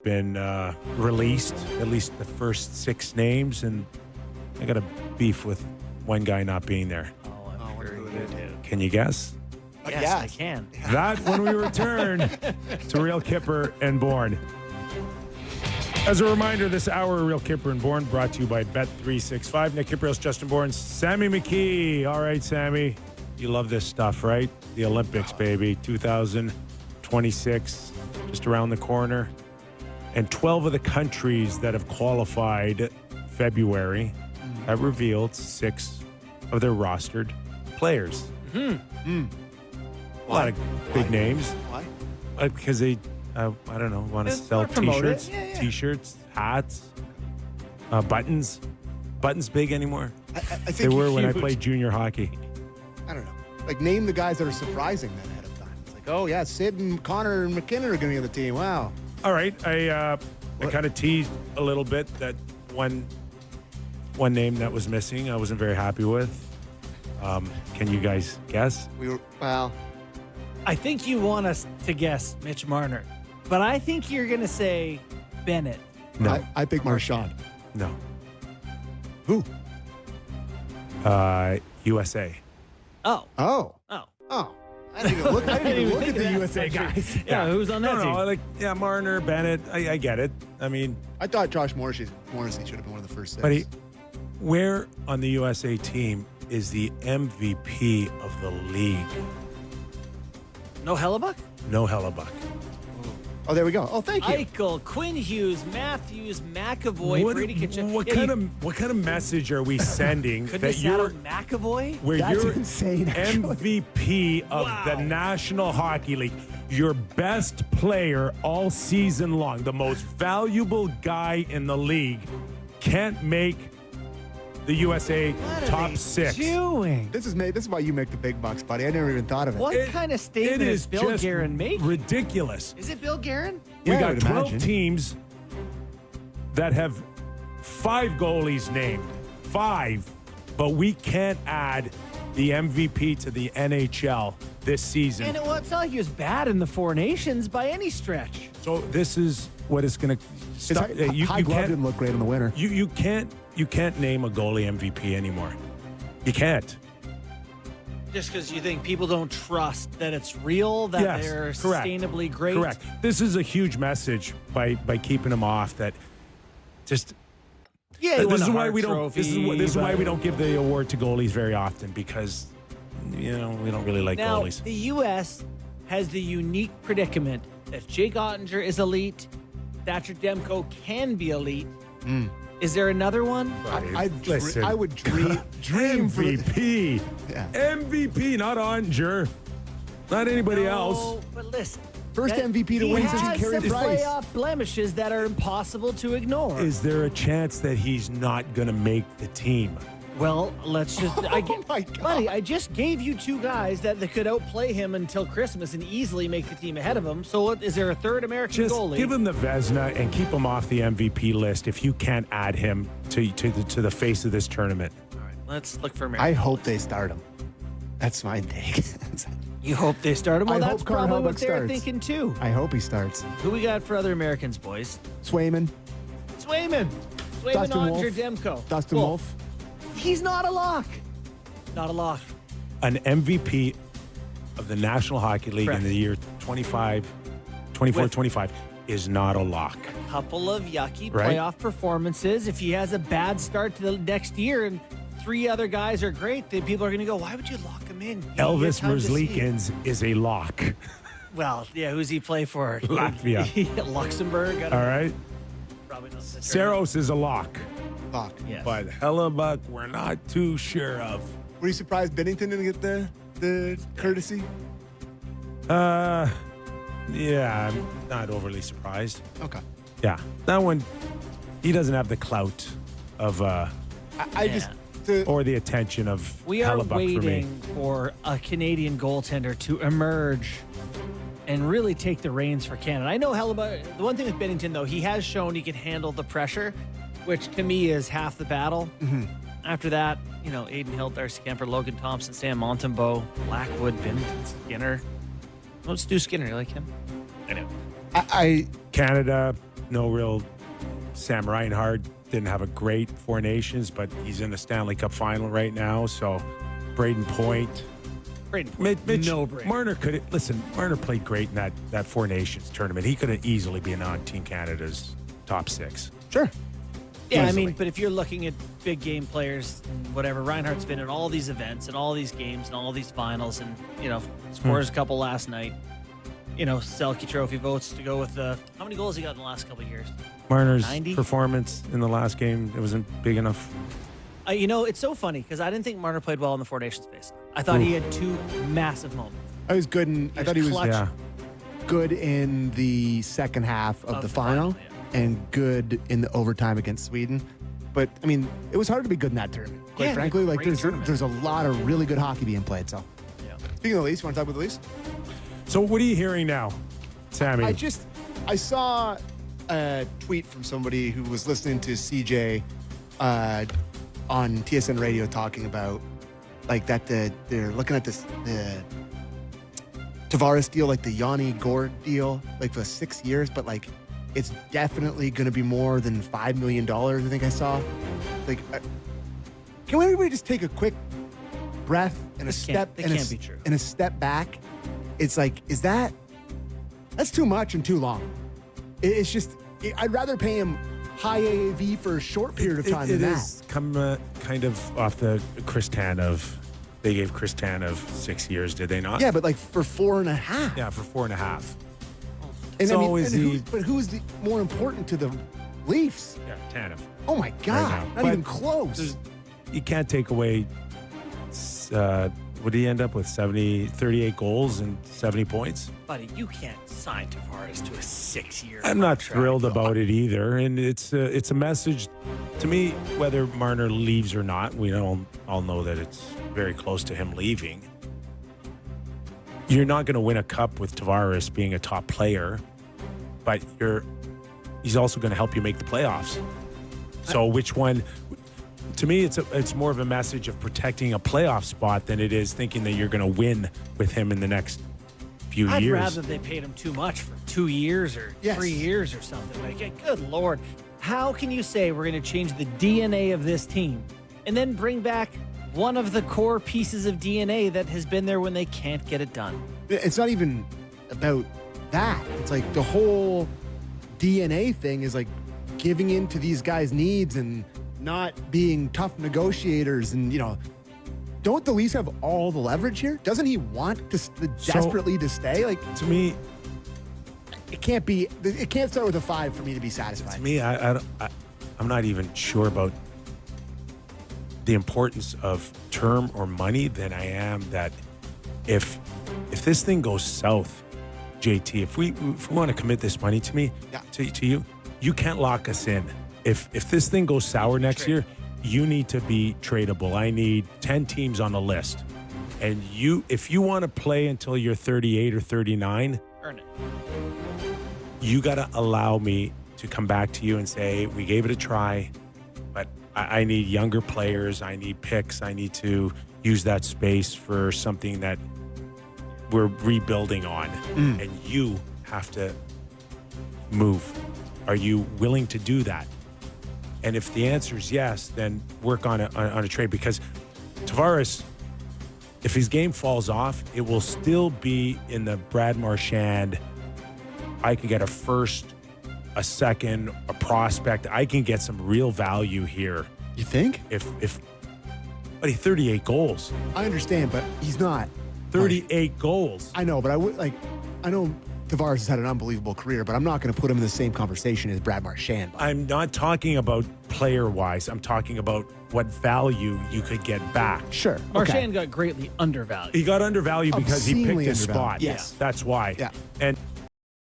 been released, at least the first 6 names, and I got a beef with one guy not being there. Oh, I'm sure you do. Can you guess? Yes, I can. That when we return to Real Kipper and Born. As a reminder, this hour of Real Kipper and Born brought to you by Bet365. Nick Kiprios, Justin Bourne, Sammy McKee. All right, Sammy, you love this stuff, right? The Olympics, baby. 2026, just around the corner. And 12 of the countries that have qualified February have revealed 6 of their rostered players. A lot of big names. Why? Because they, I don't know, want to sell T-shirts, T-shirts, hats, buttons. Buttons big anymore? I think They were when I huge. played junior hockey. I don't know. Like, name the guys that are surprising then ahead of time. It's like, oh, yeah, Sid and Connor and McKinnon are going to be on the team. Wow. All right, I kind of teased a little bit that one name that was missing I wasn't very happy with. Can you guys guess? I think you want us to guess Mitch Marner, but I think you're going to say Bennett. No. I think Marchand. No. Who? USA. Oh. Oh. Oh. Oh. I didn't even look, I didn't even look at the USA guys. Yeah, who's on that team? Marner, Bennett. I get it. I mean, I thought Josh Morrissey should have been one of the first 6. but where on the USA team is the MVP of the league? No Hellebuck? No Hellebuck. Oh, there we go. Oh, thank you. Eichel, Quinn Hughes, Matthews, McAvoy, Brady Tkachuk. What kind of message are we sending Couldn't that have you're sat on McAvoy? where That's you're insane, actually. MVP of the National Hockey League, your best player all season long, the most valuable guy in the league, can't make the USA What are top they 6? doing? This is why you make the big bucks, buddy. I never even thought of it. What kind of statement is Bill just Guerin making? ridiculous. Is it Bill Guerin? We Yeah, I got would 12 imagine. teams that have 5 goalies named. 5. But we can't add the MVP to the NHL this season. And it's not like he was bad in the Four Nations by any stretch. So this is what it's going to stop. High glove didn't look great on the winner. You can't name a goalie MVP anymore. You can't. Just because you think people don't trust that it's real, that Yes, they're correct. sustainably great. Correct. This is a huge message by keeping him off. That just Yeah, he won this is the why Hart we don't. Trophy, This is why but- we don't give the award to goalies very often because we don't really like Now, goalies. the U.S. has the unique predicament that Jake Ottinger is elite, Thatcher Demko can be elite. Is there another one? Listen. I would dream for the, MVP. Yeah. MVP, not Ottinger. Not anybody else. No, but listen. First that- MVP to he win since has Carey some Price. playoff blemishes that are impossible to ignore. Is there a chance that he's not going to make the team? Well, let's just. Oh, my God. Buddy, I just gave you 2 guys that could outplay him until Christmas and easily make the team ahead of him. So, is there a third American Just goalie? give him the Vezina and keep him off the MVP list if you can't add him to the face of this tournament. All right, let's look for American. I hope they start him. That's my take. You hope they start him? Well, I that's hope Connor probably what Hellebuck they're starts. thinking too. I hope he starts. Who we got for other Americans, boys? Swayman, Swayman, Dustin Ottinger, Wolf. Demko. Dustin Wolf. He's not a lock. Not a lock. An MVP of the National Hockey League Correct. in the year 24-25 is not a lock. Couple of yucky Right. playoff performances. If he has a bad start to the next year and 3 other guys are great, then people are going to go, why would you lock him in? You Elvis get time to see. Merzlikins is a lock. Well, yeah, who's he play for? Latvia. Luxembourg. I don't All know. right? Probably not. the Saros is a lock. Fuck. Yes. But Hellebuck, we're not too sure of. Were you surprised Bennington didn't get the courtesy? Yeah, I'm not overly surprised. Okay. Yeah, that one, he doesn't have the clout of, I just or the attention of We are Hellebuck for me. waiting for a Canadian goaltender to emerge and really take the reins for Canada. I know Hellebuck. The one thing with Bennington, though, he has shown he can handle the pressure, which to me is half the battle. Mm-hmm. After that, Aiden Hill, Darcy Kemper, Logan Thompson, Sam Montembeau, Blackwood, Bennington, Skinner. Let's do Skinner. You like him? I know. I Canada, no real Sam Reinhart didn't have a great Four Nations, but he's in the Stanley Cup final right now. So Braden Point. Mitch, no brainer. Marner played great in that Four Nations tournament. He could have easily been on Team Canada's top 6. Sure. Yeah, Easily. I mean, but if you're looking at big game players, and whatever, Reinhardt's been in all these events and all these games and all these finals, and scores a couple last night. Selke Trophy votes to go with the. How many goals he got in the last couple of years? Marner's 90? performance in the last game, it wasn't big enough. It's so funny because I didn't think Marner played well in the Four Nations space. I thought he had 2 massive moments. I was good, and I thought he was clutch. good in the second half of the final, and good in the overtime against Sweden. But I mean, it was hard to be good in that tournament. Quite Yeah, frankly, like great tournament. there's a lot of really good hockey being played. So, speaking of the Leafs, want to talk about the Leafs? So what are you hearing now, Sammy? I saw a tweet from somebody who was listening to CJ on TSN radio talking about like that they're looking at the Tavares deal, like the Yanni Gord deal, like for 6 years, but like it's definitely going to be more than $5 million. I think I saw. Like, can everybody just take a quick breath and This can't be true. and a step back? It's like, that's too much and too long. It's just, I'd rather pay him high AAV for a short period of time than that. It is come kind of off the Chris Tanev. They gave Chris Tanev 6 years, did they not? Yeah, but like for 4.5. Yeah, for 4.5. And So is he- but who's the more important to the Leafs? Yeah, Tanev. Oh my God, now. not But even close. You can't take away. Would he end up with 38 goals and 70 points? Buddy, you can't sign Tavares to a 6-year I'm not contract. thrilled about it either, and it's a message to me. Whether Marner leaves or not, we all know that it's very close to him leaving. You're not going to win a cup with Tavares being a top player, but he's also going to help you make the playoffs. So which one? To me, it's more of a message of protecting a playoff spot than it is thinking that you're going to win with him in the next few I'd years. rather they paid him too much for 2 years or Yes. 3 years or something. Like, good Lord. How can you say we're going to change the DNA of this team and then bring back one of the core pieces of DNA that has been there when they can't get it done? It's not even about that. It's like the whole DNA thing is like giving in to these guys' needs and not being tough negotiators. And, don't the Leafs have all the leverage here? Doesn't he want desperately to stay? Like, To me, it can't start with a 5 for me to be satisfied. To me, I'm not even sure about the importance of term or money than I am that if this thing goes south, JT, if we want to commit this money to me, to you, you can't lock us in. If this thing goes sour next year, you need to be tradable. I need 10 teams on the list. And if you want to play until you're 38 or 39, Earn it. you got to allow me to come back to you and say, we gave it a try, but I need younger players. I need picks. I need to use that space for something that we're rebuilding on. And you have to move. Are you willing to do that? And if the answer is yes, then work on a trade, because Tavares, if his game falls off, it will still be in the Brad Marchand. I can get a first, a second, a prospect. I can get some real value here. You think? But he 38 goals. I understand, but he's not. 38 goals. I know, but I know Tavares has had an unbelievable career, but I'm not going to put him in the same conversation as Brad Marchand. I'm not talking about player-wise. I'm talking about what value you could get back. Sure. Marchand got greatly undervalued. He got undervalued because he picked Obscenely his undervalued. spot. Yes. That's why. Yeah. And